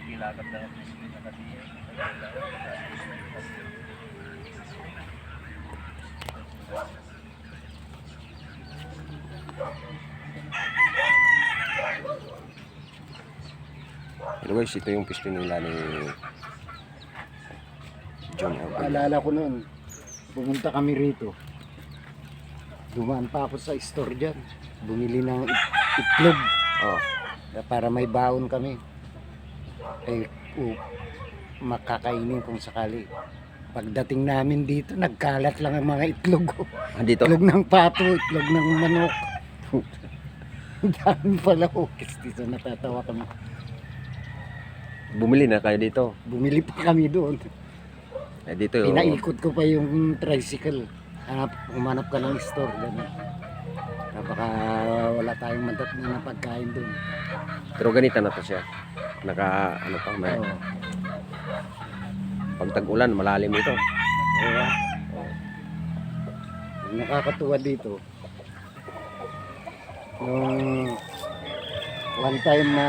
Kilakad na natin sila na kasi Hello guys, ito yung pisto nila ni John Alvin. Alala ko noon, pumunta kami rito. Dumaan pa ako sa store dyan. Bumili ng itlog. Oh, Para may baon kami. Makakainin kung sakali. Pagdating namin dito, nagkalat lang ang mga itlog. dito. Itlog ng pato, itlog ng manok. Ang dami pala ukis dito, natatawa kami. Bumili na kayo dito. Bumili pa kami doon. Dito yung... Pinaikot ko pa yung tricycle. Umanap ka ng store. Ganun. Baka wala tayong mandat na pagkain doon. Pero ganito na to siya. Ano pa, may... Oo. Pag tag-ulan, malalim ito. Kaya, nakakatuwa dito. Nung one time na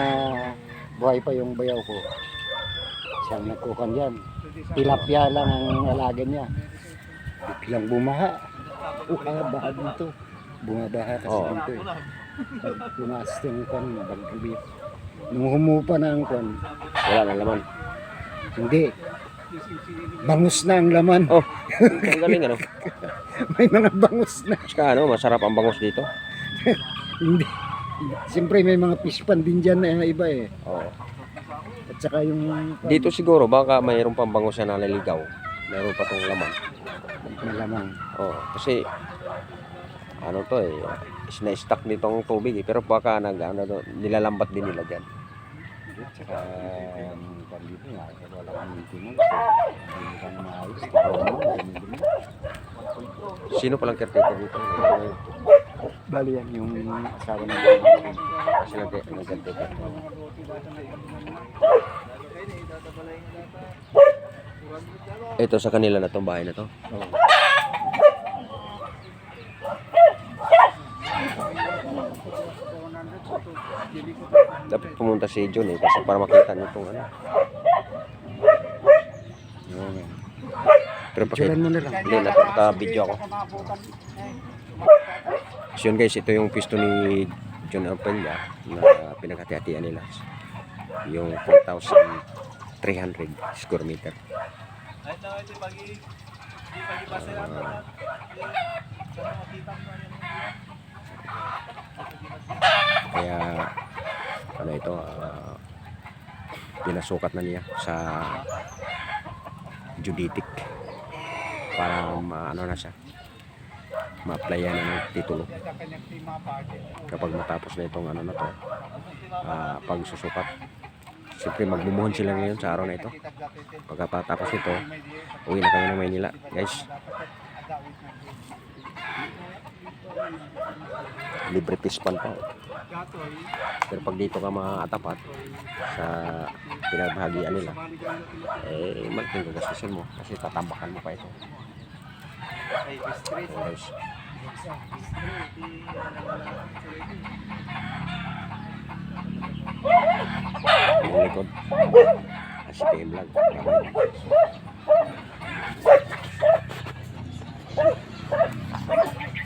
buhay pa yung bayaw ko, siyang nagkukan yan. Tilapia lang ang alaga niya. Biglang bumaha. Baha dito. Bumabaha kasi dito. Tumaas yung kan, bagbi. Nung humupa na ang kan, Wala na laman. hindi. Bangus na ang laman. Oh, ang galing ano. May mga bangus na. Saka ano, masarap ang bangus dito. Hindi. Siyempre may mga fish pan din dyan na iba eh. Oh. At saka yung... Dito siguro, baka mayroon pang bangus na naliligaw. Mayroon pa tong laman. Malamang. Oh, kasi ano to eh, na-stuck nitong tubig eh. Pero baka nilalambat din nila dyan. At saka dito nga, wala kang maintenance. Hindi ka na maayos. Sino palang caretaker dito? Bali yan yung asawa ng Kasi nag-caretaker. Ito sa kanila na tong bahay na to. oh. Dapat pumunta si John eh, kasi para makita niyo itong ano. Pero pakita Picturean mo na lang. hindi, naka-video ako. So yun guys, ito yung pisto ni John Alpenya na pinaghati-hatian nila. Yung 4,300 square meter. Kaya ano ito, pinasukat na niya sa Juditic para ano na siya, ma-applyan na ng titulo kapag matapos na itong ano na to, pagsusukat. Siyempre magbumuhon sila ngayon sa araw na ito. Pagkatapos nito, uwi na kami ng Maynila guys. Libre pispan pa. Pero pag dito ka makatapat sa pinagbahagian nila, eh malaking gagastusin mo kasi tatambakan mo pa ito. So, guys. Yung likod, si PM Vlog.